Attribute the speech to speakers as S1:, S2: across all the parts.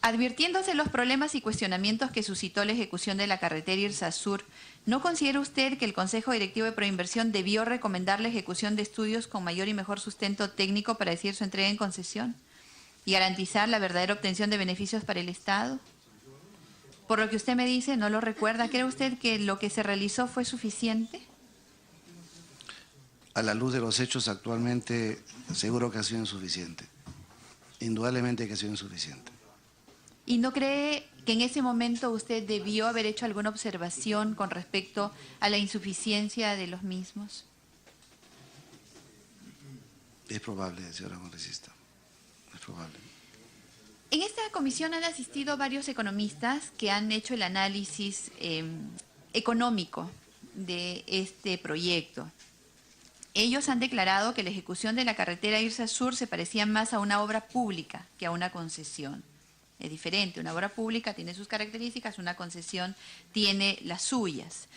S1: Advirtiéndose los problemas y cuestionamientos que suscitó la ejecución de la carretera Irzazur, ¿no considera usted que el Consejo Directivo de Proinversión debió recomendar la ejecución de estudios con mayor y mejor sustento técnico para decir su entrega en concesión y garantizar la verdadera obtención de beneficios para el Estado? Por lo que usted me dice, no lo recuerda. ¿Cree usted que lo que se realizó fue suficiente?
S2: A la luz de los hechos actualmente, seguro que ha sido insuficiente. Indudablemente que ha sido insuficiente.
S1: ¿Y no cree que en ese momento usted debió haber hecho alguna observación con respecto a la insuficiencia de los mismos?
S2: Es probable, señora congresista, es probable.
S1: En esta comisión han asistido varios economistas que han hecho el análisis económico de este proyecto. Ellos han declarado que la ejecución de la carretera Irzazur se parecía más a una obra pública que a una concesión. Es diferente, una obra pública tiene sus características, una concesión tiene las suyas.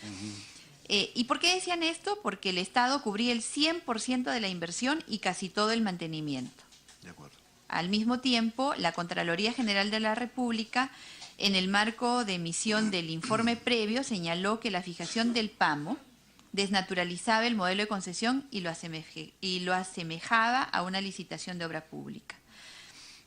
S1: ¿Y por qué decían esto? Porque el Estado cubría el 100% de la inversión y casi todo el mantenimiento.
S2: De acuerdo.
S1: Al mismo tiempo, la Contraloría General de la República, en el marco de emisión del informe previo, señaló que la fijación del PAMO desnaturalizaba el modelo de concesión y lo asemejaba a una licitación de obra pública.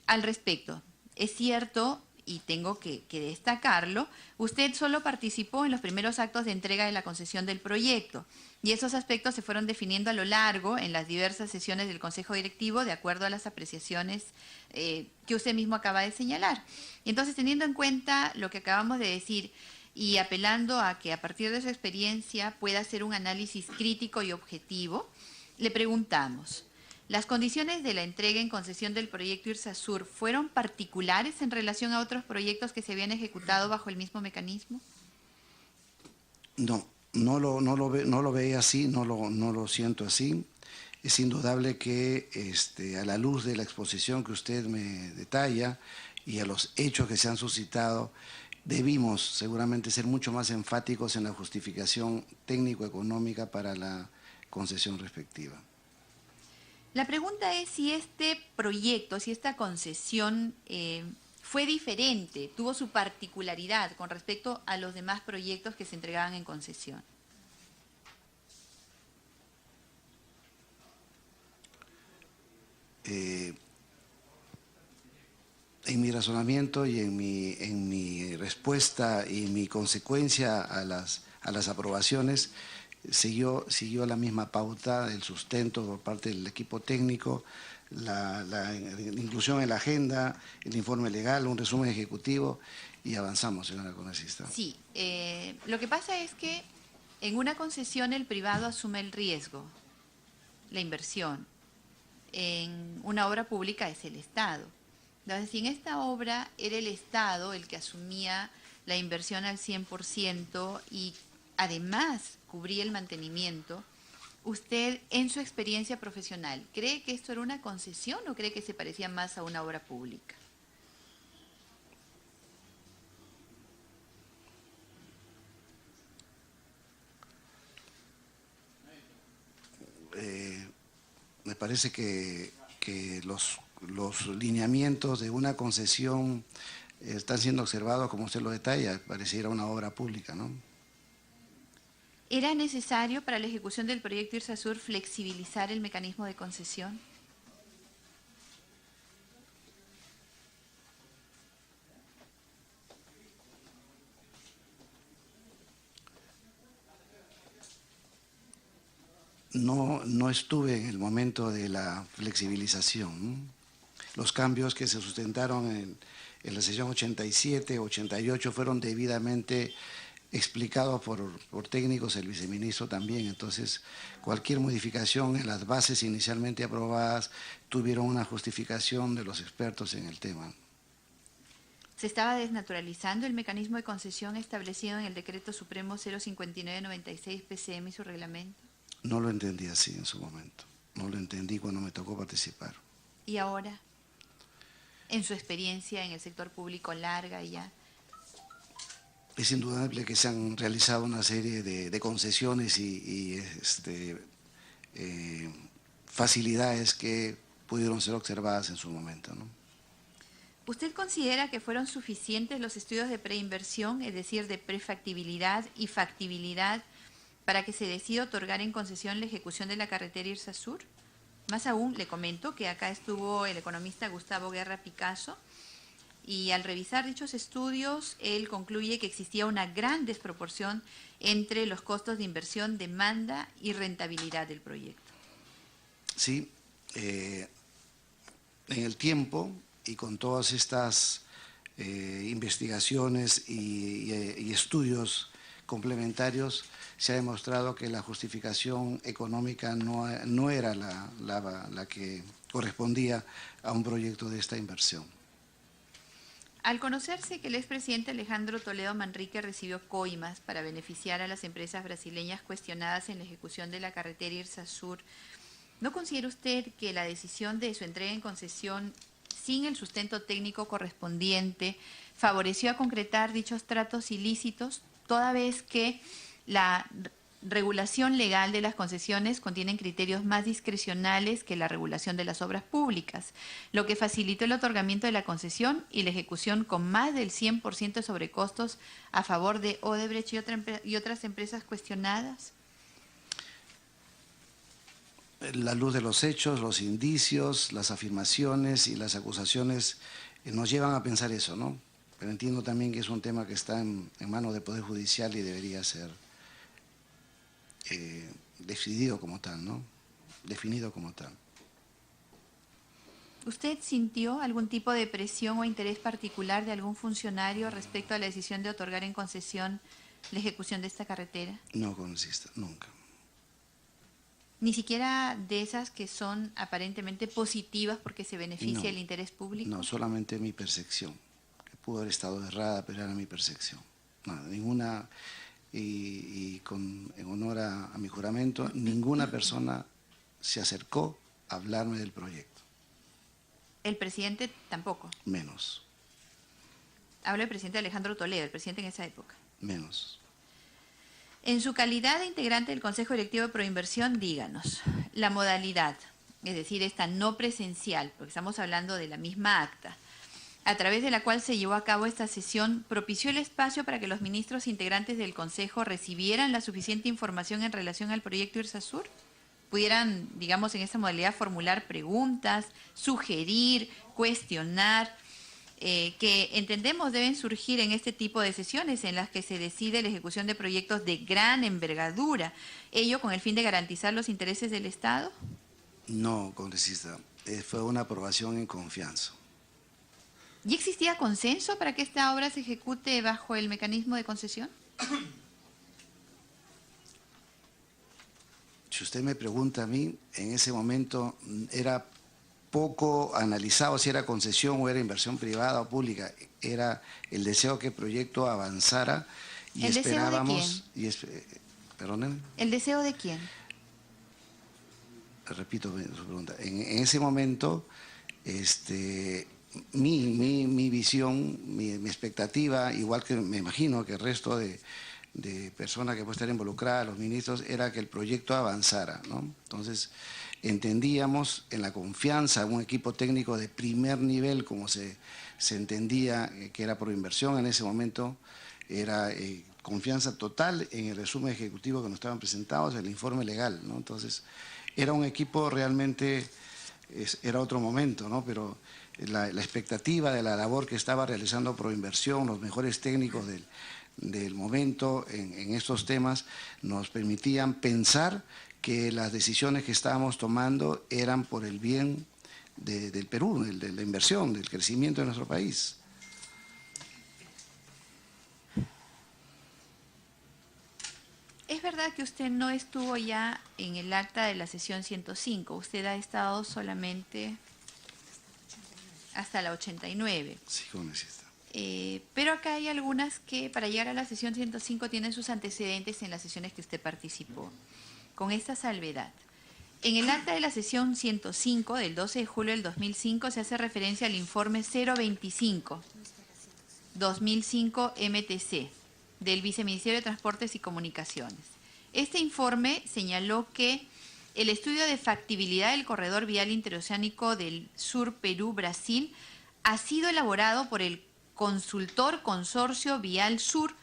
S1: Al respecto, es cierto, y tengo que destacarlo, usted solo participó en los primeros actos de entrega de la concesión del proyecto, y esos aspectos se fueron definiendo a lo largo en las diversas sesiones del Consejo Directivo de acuerdo a las apreciaciones que usted mismo acaba de señalar. Y entonces, teniendo en cuenta lo que acabamos de decir y apelando a que a partir de su experiencia pueda hacer un análisis crítico y objetivo, le preguntamos: ¿las condiciones de la entrega en concesión del proyecto Irzazur fueron particulares en relación a otros proyectos que se habían ejecutado bajo el mismo mecanismo?
S2: No lo veía así, no lo siento así. Es indudable que a la luz de la exposición que usted me detalla y a los hechos que se han suscitado, debimos seguramente ser mucho más enfáticos en la justificación técnico-económica para la concesión respectiva.
S1: La pregunta es si este proyecto, si esta concesión fue diferente, tuvo su particularidad con respecto a los demás proyectos que se entregaban en concesión.
S2: En mi razonamiento y en mi respuesta y mi consecuencia a las aprobaciones, siguió la misma pauta, el sustento por parte del equipo técnico, la inclusión en la agenda, el informe legal, un resumen ejecutivo, y avanzamos, señora congresista.
S1: Sí, lo que pasa es que en una concesión el privado asume el riesgo, la inversión. En una obra pública es el Estado. Entonces, si en esta obra era el Estado el que asumía la inversión al 100% y además cubría el mantenimiento, usted, en su experiencia profesional, ¿cree que esto era una concesión o cree que se parecía más a una obra pública?
S2: Me parece que los lineamientos de una concesión están siendo observados como usted lo detalla, pareciera una obra pública, ¿no?
S1: ¿Era necesario para la ejecución del proyecto Irzazur flexibilizar el mecanismo de concesión?
S2: No estuve en el momento de la flexibilización. Los cambios que se sustentaron en la sesión 87, 88 fueron debidamente explicados por técnicos, el viceministro también. Entonces, cualquier modificación en las bases inicialmente aprobadas tuvieron una justificación de los expertos en el tema.
S1: ¿Se estaba desnaturalizando el mecanismo de concesión establecido en el Decreto Supremo 059/96 PCM y su reglamento?
S2: No lo entendí así en su momento. No lo entendí cuando me tocó participar.
S1: ¿Y ahora? En su experiencia en el sector público larga ya.
S2: Es indudable que se han realizado una serie de concesiones y facilidades que pudieron ser observadas en su momento, ¿no?
S1: ¿Usted considera que fueron suficientes los estudios de preinversión, es decir, de prefactibilidad y factibilidad, para que se decida otorgar en concesión la ejecución de la carretera Irsasur? Más aún, le comento que acá estuvo el economista Gustavo Guerra Picasso, y al revisar dichos estudios, él concluye que existía una gran desproporción entre los costos de inversión, demanda y rentabilidad del proyecto.
S2: Sí, en el tiempo y con todas estas investigaciones y estudios complementarios, se ha demostrado que la justificación económica no era la que correspondía a un proyecto de esta inversión.
S1: Al conocerse que el expresidente Alejandro Toledo Manrique recibió coimas para beneficiar a las empresas brasileñas cuestionadas en la ejecución de la carretera Irsasur, ¿no considera usted que la decisión de su entrega en concesión sin el sustento técnico correspondiente favoreció a concretar dichos tratos ilícitos, toda vez que la regulación legal de las concesiones contienen criterios más discrecionales que la regulación de las obras públicas, lo que facilitó el otorgamiento de la concesión y la ejecución con más del 100% de sobrecostos a favor de Odebrecht y otras empresas cuestionadas?
S2: La luz de los hechos, los indicios, las afirmaciones y las acusaciones nos llevan a pensar eso, ¿no? Pero entiendo también que es un tema que está en manos del Poder Judicial y debería ser decidido como tal, ¿no? Definido como tal.
S1: ¿Usted sintió algún tipo de presión o interés particular de algún funcionario respecto a la decisión de otorgar en concesión la ejecución de esta carretera?
S2: No, congresista, nunca.
S1: ¿Ni siquiera de esas que son aparentemente positivas porque se beneficia el interés público?
S2: No, solamente mi percepción, que pudo haber estado errada, pero era mi percepción. No, ninguna, en honor a mi juramento, ninguna persona se acercó a hablarme del proyecto.
S1: ¿El presidente tampoco?
S2: Menos.
S1: Habla el presidente Alejandro Toledo, el presidente en esa época.
S2: Menos.
S1: En su calidad de integrante del Consejo Directivo de Proinversión, díganos, la modalidad, es decir, esta no presencial, porque estamos hablando de la misma acta, a través de la cual se llevó a cabo esta sesión, propició el espacio para que los ministros integrantes del Consejo recibieran la suficiente información en relación al proyecto Irsasur, pudieran, digamos, en esta modalidad formular preguntas, sugerir, cuestionar, que entendemos deben surgir en este tipo de sesiones en las que se decide la ejecución de proyectos de gran envergadura, ello con el fin de garantizar los intereses del Estado?
S2: No, congresista, fue una aprobación en confianza.
S1: ¿Y existía consenso para que esta obra se ejecute bajo el mecanismo de concesión?
S2: Si usted me pregunta a mí, en ese momento era poco analizado si era concesión o era inversión privada o pública. Era el deseo que el proyecto avanzara y
S1: ¿El
S2: esperábamos.
S1: deseo de quién?
S2: ¿Perdónenme?
S1: ¿El deseo de quién?
S2: Repito su pregunta. En ese momento, mi visión, mi expectativa, igual que me imagino que el resto de personas que pueden estar involucradas, los ministros, era que el proyecto avanzara, ¿no? Entonces, entendíamos en la confianza, un equipo técnico de primer nivel, como se entendía que era Proinversión en ese momento, era confianza total en el resumen ejecutivo que nos estaban presentados, el informe legal, ¿no? Entonces, era un equipo realmente, era otro momento, ¿no? Pero la expectativa de la labor que estaba realizando Proinversión, los mejores técnicos del momento en estos temas, nos permitían pensar que las decisiones que estábamos tomando eran por el bien del Perú, de la inversión, del crecimiento de nuestro país.
S1: Es verdad que usted no estuvo ya en el acta de la sesión 105, usted ha estado solamente hasta la 89.
S2: Sí, congresista.
S1: Pero acá hay algunas que para llegar a la sesión 105 tienen sus antecedentes en las sesiones que usted participó. Con esta salvedad, en el acta de la sesión 105 del 12 de julio del 2005 se hace referencia al informe 025-2005 MTC del Viceministerio de Transportes y Comunicaciones. Este informe señaló que el estudio de factibilidad del corredor vial interoceánico del sur Perú-Brasil ha sido elaborado por el consultor Consorcio Vial Sur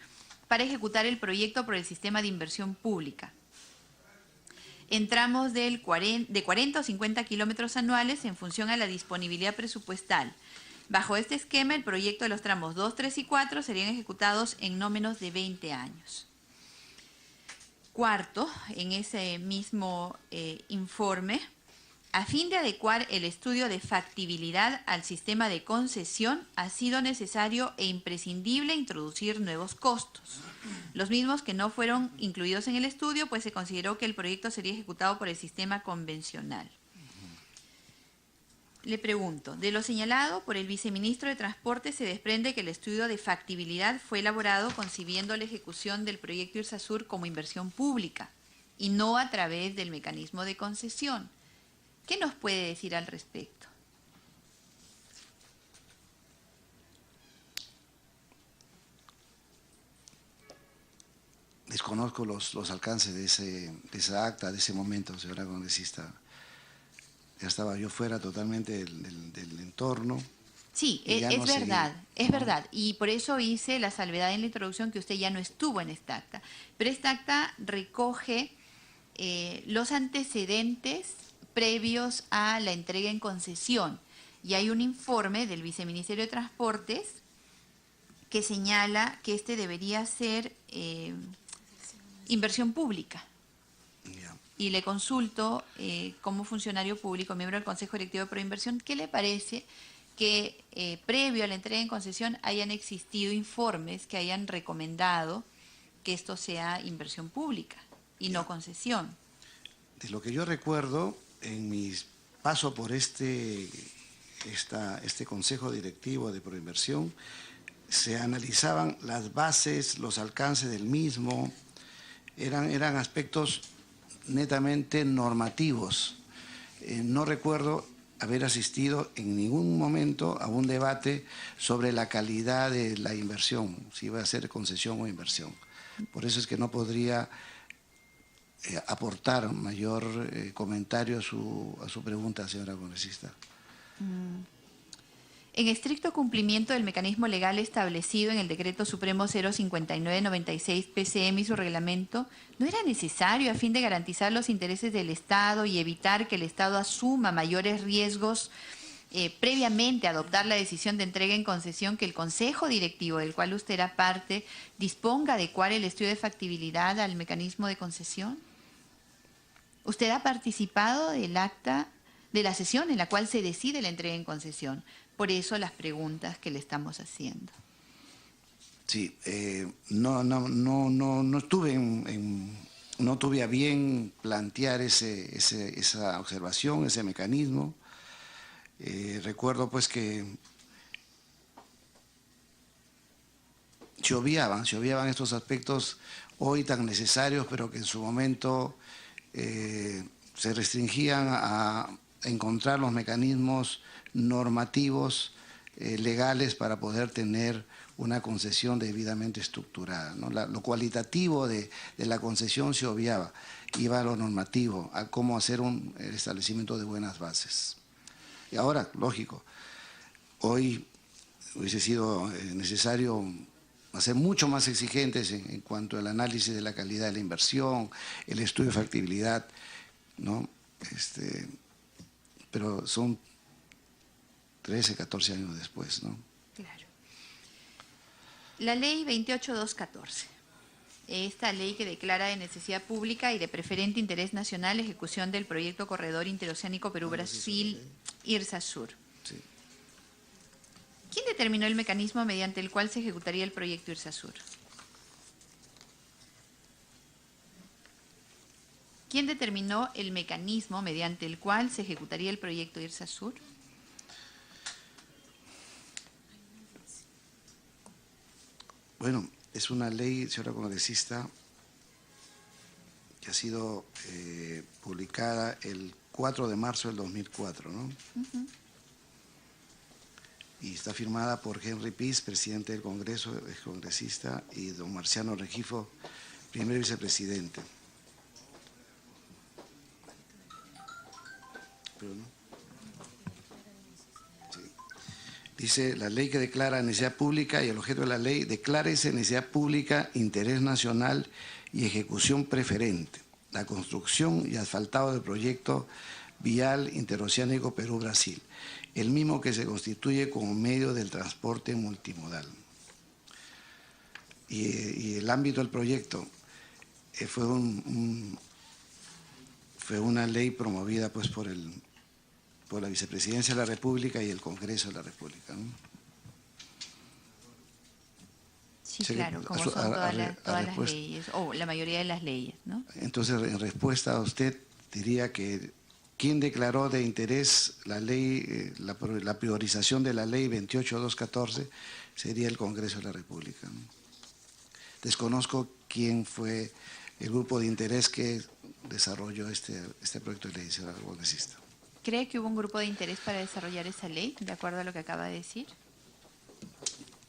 S1: para ejecutar el proyecto por el sistema de inversión pública. En tramos de 40 o 50 kilómetros anuales en función a la disponibilidad presupuestal. Bajo este esquema, el proyecto de los tramos 2, 3 y 4 serían ejecutados en no menos de 20 años. Cuarto, en ese mismo informe, a fin de adecuar el estudio de factibilidad al sistema de concesión, ha sido necesario e imprescindible introducir nuevos costos. Los mismos que no fueron incluidos en el estudio, pues se consideró que el proyecto sería ejecutado por el sistema convencional. Le pregunto, de lo señalado por el viceministro de Transporte se desprende que el estudio de factibilidad fue elaborado concibiendo la ejecución del proyecto Irsasur como inversión pública y no a través del mecanismo de concesión. ¿Qué nos puede decir al respecto?
S2: Desconozco los alcances de esa acta, de ese momento, señora congresista. Ya estaba yo fuera totalmente del entorno.
S1: Sí, es verdad. Y por eso hice la salvedad en la introducción que usted ya no estuvo en esta acta. Pero esta acta recoge los antecedentes previos a la entrega en concesión. Y hay un informe del Viceministerio de Transportes que señala que este debería ser inversión pública. Y le consulto como funcionario público, miembro del Consejo Directivo de Proinversión, ¿qué le parece que previo a la entrega en concesión hayan existido informes que hayan recomendado que esto sea inversión pública y no concesión?
S2: De lo que yo recuerdo, en mi paso por este Consejo Directivo de Proinversión, se analizaban las bases, los alcances del mismo, eran aspectos netamente normativos. No recuerdo haber asistido en ningún momento a un debate sobre la calidad de la inversión, si iba a ser concesión o inversión. Por eso es que no podría aportar mayor comentario a su pregunta, señora congresista.
S1: En estricto cumplimiento del mecanismo legal establecido en el Decreto Supremo 059/96 PCM y su reglamento, ¿no era necesario, a fin de garantizar los intereses del Estado y evitar que el Estado asuma mayores riesgos, previamente adoptar la decisión de entrega en concesión, que el Consejo Directivo, del cual usted era parte, disponga adecuar el estudio de factibilidad al mecanismo de concesión? ¿Usted ha participado del acta de la sesión en la cual se decide la entrega en concesión? Por eso las preguntas que le estamos haciendo.
S2: Sí, no tuve a bien plantear esa observación, ese mecanismo. Recuerdo pues que se obviaban estos aspectos hoy tan necesarios, pero que en su momento se restringían a encontrar los mecanismos normativos legales para poder tener una concesión debidamente estructurada, ¿no? Lo cualitativo de la concesión se obviaba, iba a lo normativo, a cómo hacer el establecimiento de buenas bases. Y ahora, lógico, hoy hubiese sido necesario ser mucho más exigentes en cuanto al análisis de la calidad de la inversión, el estudio de factibilidad, ¿no? Pero son 13, 14 años después, ¿no?
S1: Claro. La ley 28214, esta ley que declara de necesidad pública y de preferente interés nacional la ejecución del proyecto Corredor Interoceánico Perú-Brasil Irsasur.
S2: Sí.
S1: ¿Quién determinó el mecanismo mediante el cual se ejecutaría el proyecto Irsasur? ¿Quién determinó el mecanismo mediante el cual se ejecutaría el proyecto Irsasur?
S2: Bueno, es una ley, señora congresista, que ha sido publicada el 4 de marzo del 2004, ¿no? Y está firmada por Henry Piz, presidente del Congreso, excongresista, y don Marciano Rengifo, primer vicepresidente. Pero no. Sí. Dice, la ley que declara necesidad pública y el objeto de la ley, declárese necesidad pública, interés nacional y ejecución preferente. La construcción y asfaltado del proyecto vial interoceánico Perú-Brasil, el mismo que se constituye como medio del transporte multimodal. Y el ámbito del proyecto fue una ley promovida pues por la Vicepresidencia de la República y el Congreso de la República, ¿no?
S1: Sí, claro, como son todas las leyes, o la mayoría de las leyes, ¿no?
S2: Entonces, en respuesta a usted, diría que ¿quién declaró de interés la ley, la priorización de la ley 28214 sería el Congreso de la República, ¿no? Desconozco quién fue el grupo de interés que desarrolló este proyecto de ley, señora congresista.
S1: ¿Cree que hubo un grupo de interés para desarrollar esa ley, de acuerdo a lo que acaba de decir?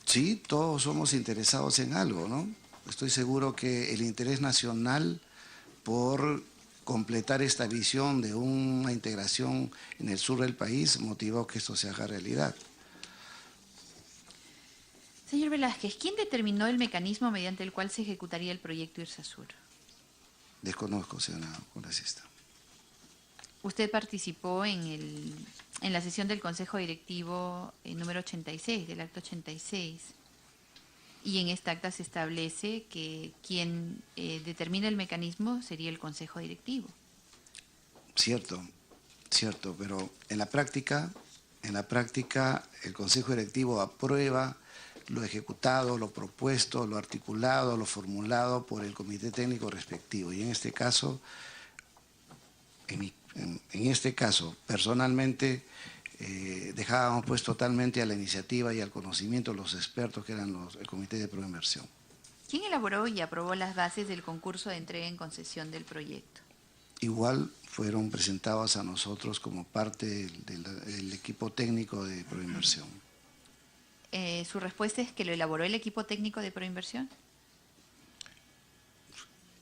S2: Sí, todos somos interesados en algo, ¿no? Estoy seguro que el interés nacional por completar esta visión de una integración en el sur del país motivó que esto se haga realidad.
S1: Señor Velázquez, ¿quién determinó el mecanismo mediante el cual se ejecutaría el proyecto Irsasur?
S2: Desconozco, señora congresista.
S1: Usted participó en la sesión del Consejo Directivo número 86, del acto 86, y en esta acta se establece que quien determina el mecanismo sería el Consejo Directivo.
S2: Cierto, pero en la práctica el Consejo Directivo aprueba lo ejecutado, lo propuesto, lo articulado, lo formulado por el Comité Técnico respectivo. Y en este caso, personalmente, dejábamos pues totalmente a la iniciativa y al conocimiento de los expertos que eran el Comité de Proinversión.
S1: ¿Quién elaboró y aprobó las bases del concurso de entrega en concesión del proyecto?
S2: Igual fueron presentados a nosotros como parte del equipo técnico de Proinversión.
S1: ¿Su respuesta es que lo elaboró el equipo técnico de Proinversión?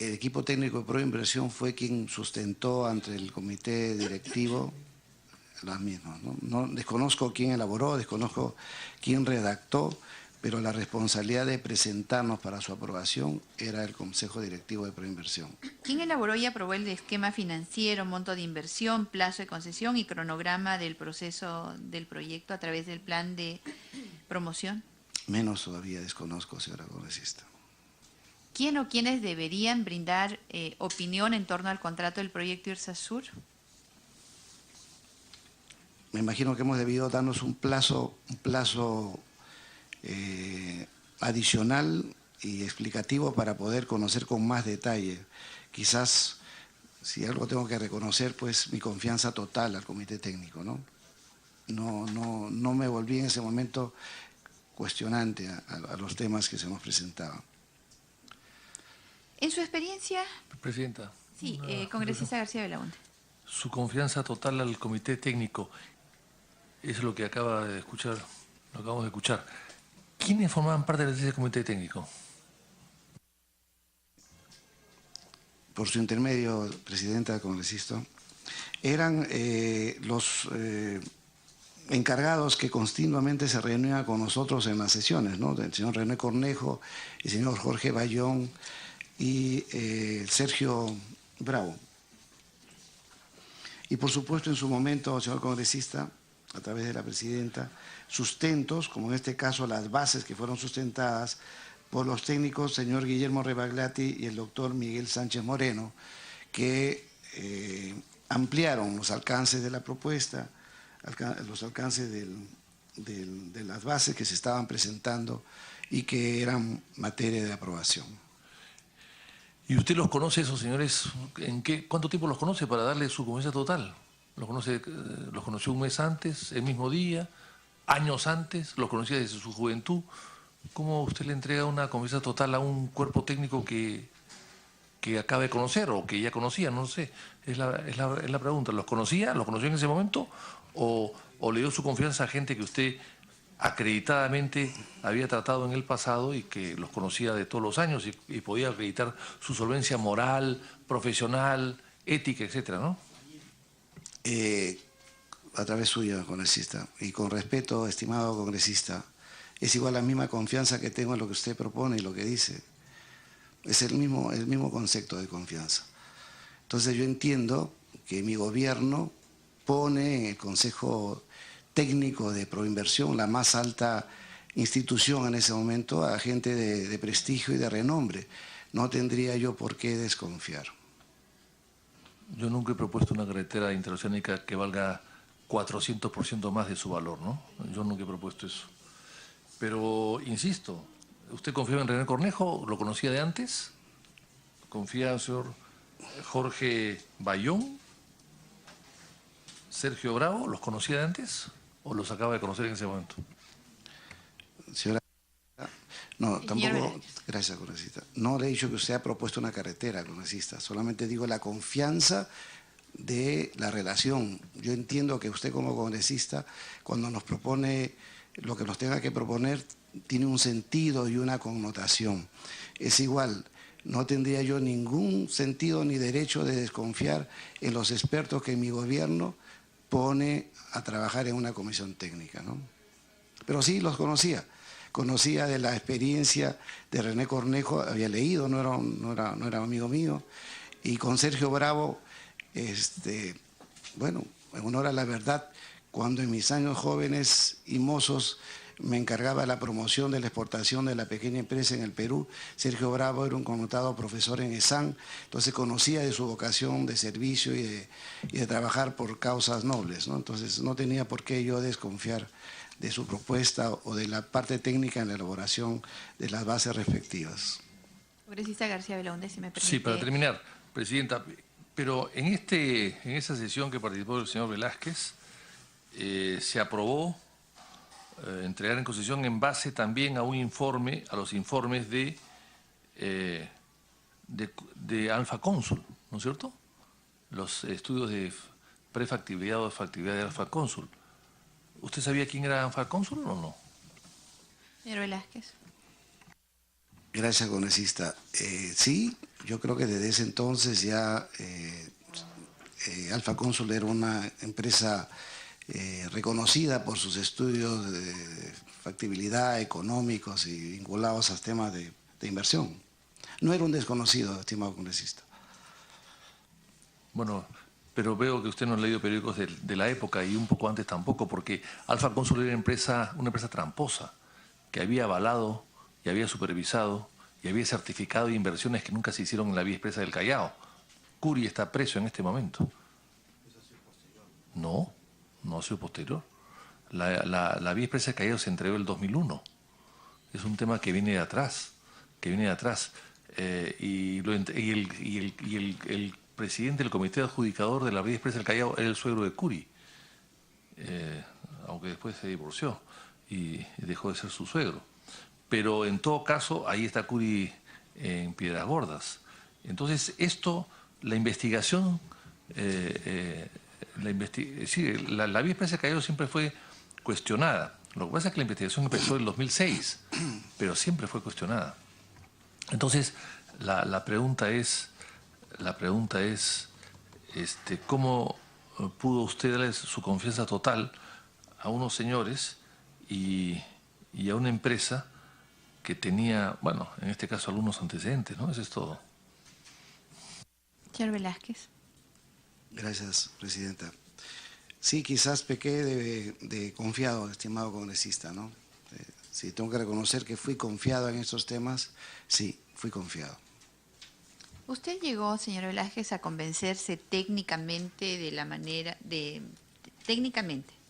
S2: El equipo técnico de Proinversión fue quien sustentó ante el comité directivo las mismas, ¿no? No desconozco quién elaboró, desconozco quién redactó, pero la responsabilidad de presentarnos para su aprobación era el Consejo Directivo de Proinversión.
S1: ¿Quién elaboró y aprobó el esquema financiero, monto de inversión, plazo de concesión y cronograma del proceso del proyecto a través del plan de promoción?
S2: Menos todavía desconozco, señora congresista.
S1: ¿Quién o quiénes deberían brindar opinión en torno al contrato del proyecto Irsasur?
S2: Me imagino que hemos debido darnos un plazo adicional y explicativo para poder conocer con más detalle. Quizás, si algo tengo que reconocer, pues mi confianza total al comité técnico, ¿no? No me volví en ese momento cuestionante a los temas que se nos presentaban.
S1: En su experiencia...
S3: Presidenta.
S1: Sí, congresista García Belaúnde.
S3: Su confianza total al comité técnico, eso es lo que acabamos de escuchar. ¿Quiénes formaban parte de ese comité técnico?
S2: Por su intermedio, presidenta, congresista, eran los encargados que continuamente se reunían con nosotros en las sesiones, ¿no? El señor René Cornejo, el señor Jorge Bayón y Sergio Bravo. Y por supuesto en su momento, señor congresista, a través de la presidenta, sustentos, como en este caso las bases que fueron sustentadas por los técnicos señor Guillermo Rebagliati y el doctor Miguel Sánchez Moreno, que ampliaron los alcances de la propuesta, los alcances de las bases que se estaban presentando y que eran materia de aprobación.
S3: ¿Y usted los conoce, esos señores? ¿Cuánto tiempo los conoce para darle su confianza total? ¿Los conoció un mes antes, el mismo día, años antes? ¿Los conocía desde su juventud? ¿Cómo usted le entrega una confianza total a un cuerpo técnico que acaba de conocer o que ya conocía? No sé, es la pregunta. ¿Los conocía? ¿Los conoció en ese momento? ¿O le dio su confianza a gente que usted acreditadamente había tratado en el pasado y que los conocía de todos los años y podía acreditar su solvencia moral, profesional, ética, etcétera, ¿no?
S2: a través suya, congresista, y con respeto, estimado congresista, es igual la misma confianza que tengo en lo que usted propone y lo que dice. Es el mismo concepto de confianza. Entonces yo entiendo que mi gobierno pone en el Consejo Técnico de Proinversión, la más alta institución en ese momento, a gente de prestigio y de renombre. No tendría yo por qué desconfiar.
S3: Yo nunca he propuesto una carretera interoceánica que valga 400% más de su valor, ¿no? Yo nunca he propuesto eso. Pero, insisto, ¿usted confiaba en René Cornejo? ¿Lo conocía de antes? ¿Confía en el señor Jorge Bayón? ¿Sergio Bravo? ¿Los conocía de antes? ¿O los acaba de conocer en ese momento?
S2: Señora, no, tampoco, gracias, congresista. No le he dicho que usted ha propuesto una carretera, congresista. Solamente digo la confianza de la relación. Yo entiendo que usted como congresista, cuando nos propone lo que nos tenga que proponer, tiene un sentido y una connotación. Es igual, no tendría yo ningún sentido ni derecho de desconfiar en los expertos que mi gobierno pone a trabajar en una comisión técnica, ¿no? Pero sí los conocía. Conocía de la experiencia de René Cornejo, había leído, no era amigo mío, y con Sergio Bravo, bueno, en honor a la verdad, cuando en mis años jóvenes y mozos me encargaba la promoción de la exportación de la pequeña empresa en el Perú, Sergio Bravo era un connotado profesor en ESAN, entonces conocía de su vocación de servicio y de trabajar por causas nobles, ¿no? Entonces no tenía por qué yo desconfiar de su propuesta o de la parte técnica en la elaboración de las bases respectivas.
S1: Congresista García Belaúnde, si me permite.
S3: Sí, para terminar, Presidenta, pero en esa sesión que participó el señor Velázquez, se aprobó entregar en concesión en base también a un informe, a los informes de Alfa Cónsul, ¿no es cierto? Los estudios de prefactibilidad o de factibilidad de Alfa Cónsul. ¿Usted sabía quién era Alfa Cónsul o no?
S1: Señor Velázquez.
S2: Gracias, congresista. Sí, yo creo que desde ese entonces ya Alfa Cónsul era una empresa reconocida por sus estudios de factibilidad económicos y vinculados a temas de inversión. No era un desconocido, estimado congresista.
S3: Bueno, pero veo que usted no ha leído periódicos de la época y un poco antes tampoco, porque Alfa Cónsul era una empresa tramposa que había avalado y había supervisado y había certificado inversiones que nunca se hicieron en la vía expresa del Callao. Curi está preso en este momento. No, no ha sido posterior. La vía expresa del Callao se entregó en el 2001. Es un tema que viene de atrás, y el presidente del comité adjudicador de la vía expresa del Callao era el suegro de Curi, aunque después se divorció y dejó de ser su suegro. Pero en todo caso, ahí está Curi en Piedras Gordas. Entonces, la investigación, la vía expresa del Callao siempre fue cuestionada. Lo que pasa es que la investigación empezó en el 2006, pero siempre fue cuestionada. Entonces, la pregunta es, ¿cómo pudo usted darle su confianza total a unos señores y a una empresa que tenía, bueno, en este caso algunos antecedentes, ¿no? Eso es todo.
S1: Señor Velázquez.
S2: Gracias, presidenta. Sí, quizás pequé de confiado, estimado congresista, ¿no? Sí, tengo que reconocer que fui confiado en estos temas. Sí, fui confiado.
S1: ¿Usted llegó, señor Velázquez, a convencerse técnicamente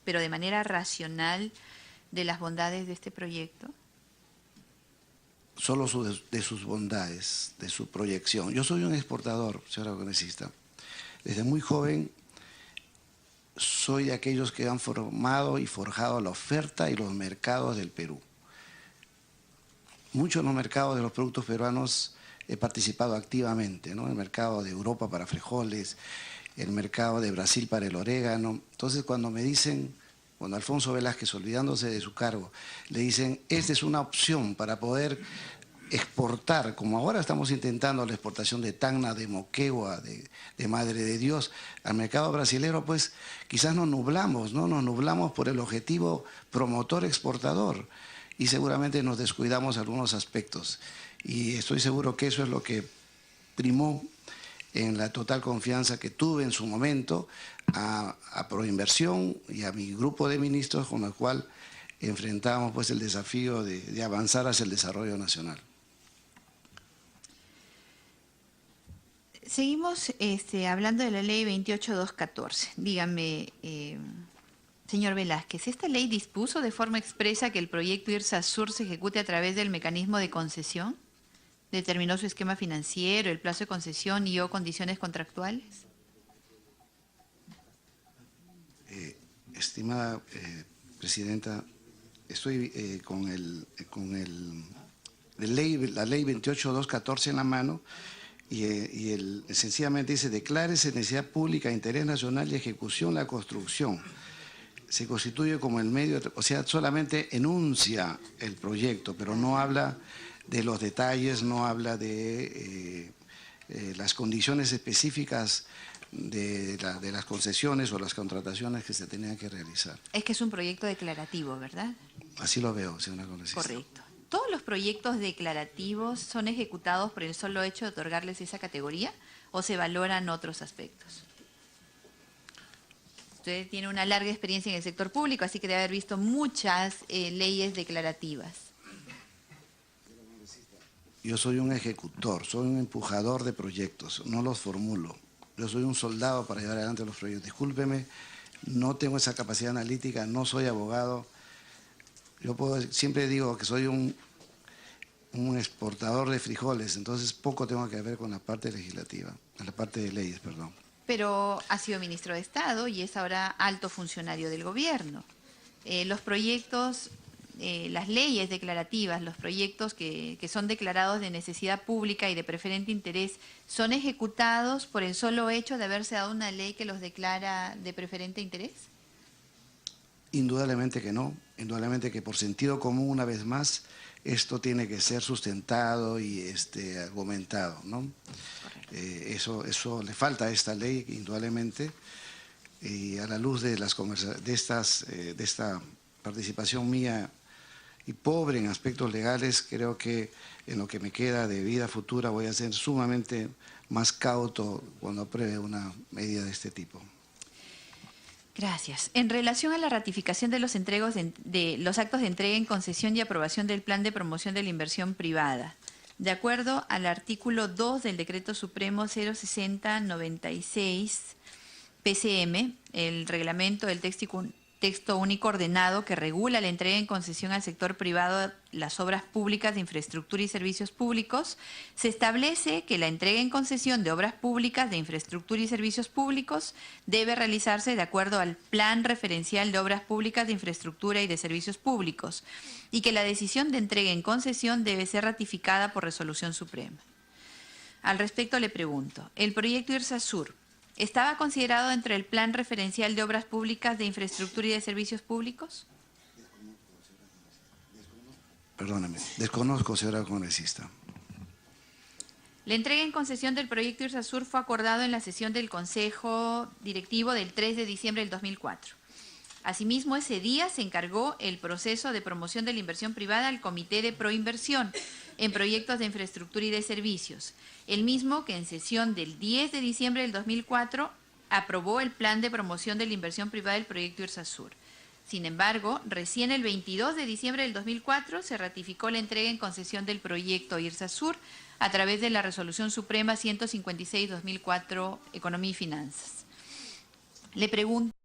S1: pero de manera racional de las bondades de este proyecto?
S2: Solo de sus bondades, de su proyección. Yo soy un exportador, señora congresista. Desde muy joven soy de aquellos que han formado y forjado la oferta y los mercados del Perú. Muchos de los mercados de los productos peruanos he participado activamente, ¿no? El mercado de Europa para frijoles, el mercado de Brasil para el orégano. Entonces, cuando me dicen, cuando Alfonso Velázquez, olvidándose de su cargo, le dicen, esta es una opción para poder exportar, como ahora estamos intentando la exportación de Tacna, de Moquegua, de Madre de Dios, al mercado brasilero, pues quizás nos nublamos, ¿no? Nos nublamos por el objetivo promotor exportador y seguramente nos descuidamos algunos aspectos. Y estoy seguro que eso es lo que primó en la total confianza que tuve en su momento a Proinversión y a mi grupo de ministros con el cual enfrentamos pues el desafío de avanzar hacia el desarrollo nacional.
S1: Seguimos hablando de la ley 28.214. Dígame, señor Velázquez, ¿esta ley dispuso de forma expresa que el proyecto IRSA Sur se ejecute a través del mecanismo de concesión? ¿Determinó su esquema financiero, el plazo de concesión y o condiciones contractuales?
S2: Estimada Presidenta, estoy con la ley 28.214 en la mano y sencillamente dice: declárese necesidad pública de interés nacional y ejecución la construcción. Se constituye como el medio, o sea, solamente enuncia el proyecto, pero no habla de los detalles, no habla de las condiciones específicas de las concesiones o las contrataciones que se tenían que realizar.
S1: Es que es un proyecto declarativo, ¿verdad?
S2: Así lo veo, señora congresista.
S1: Correcto. ¿Todos los proyectos declarativos son ejecutados por el solo hecho de otorgarles esa categoría o se valoran otros aspectos? Usted tiene una larga experiencia en el sector público, así que debe haber visto muchas leyes declarativas.
S2: Yo soy un ejecutor, soy un empujador de proyectos, no los formulo. Yo soy un soldado para llevar adelante los proyectos. Discúlpeme, no tengo esa capacidad analítica, no soy abogado. Siempre digo que soy un exportador de frijoles, entonces poco tengo que ver con la parte legislativa, la parte de leyes, perdón.
S1: Pero ha sido ministro de Estado y es ahora alto funcionario del gobierno. Los proyectos, las leyes declarativas, los proyectos que son declarados de necesidad pública y de preferente interés, ¿son ejecutados por el solo hecho de haberse dado una ley que los declara de preferente interés?
S2: Indudablemente que no, indudablemente que por sentido común, una vez más, esto tiene que ser sustentado y argumentado, ¿no? Eso le falta a esta ley, indudablemente, y a la luz de esta participación mía y pobre en aspectos legales, creo que en lo que me queda de vida futura voy a ser sumamente más cauto cuando apruebe una medida de este tipo.
S1: Gracias. En relación a la ratificación de los actos de entrega en concesión y aprobación del Plan de Promoción de la Inversión Privada, de acuerdo al artículo 2 del Decreto Supremo 060/96 PCM, el reglamento del texto único ordenado que regula la entrega en concesión al sector privado las obras públicas de infraestructura y servicios públicos, se establece que la entrega en concesión de obras públicas de infraestructura y servicios públicos debe realizarse de acuerdo al Plan Referencial de Obras Públicas de Infraestructura y de Servicios Públicos y que la decisión de entrega en concesión debe ser ratificada por resolución suprema. Al respecto le pregunto, ¿el proyecto IRSA Sur estaba considerado entre el Plan Referencial de Obras Públicas de Infraestructura y de Servicios Públicos?
S2: Perdóname, desconozco, señora congresista.
S1: La entrega en concesión del proyecto IRSA Sur fue acordado en la sesión del Consejo Directivo del 3 de diciembre del 2004. Asimismo, ese día se encargó el proceso de promoción de la inversión privada al Comité de Proinversión en proyectos de infraestructura y de servicios, el mismo que en sesión del 10 de diciembre del 2004 aprobó el plan de promoción de la inversión privada del proyecto IRSA Sur. Sin embargo, recién el 22 de diciembre del 2004 se ratificó la entrega en concesión del proyecto IRSA Sur a través de la Resolución Suprema 156/2004, Economía y Finanzas. Le pregunto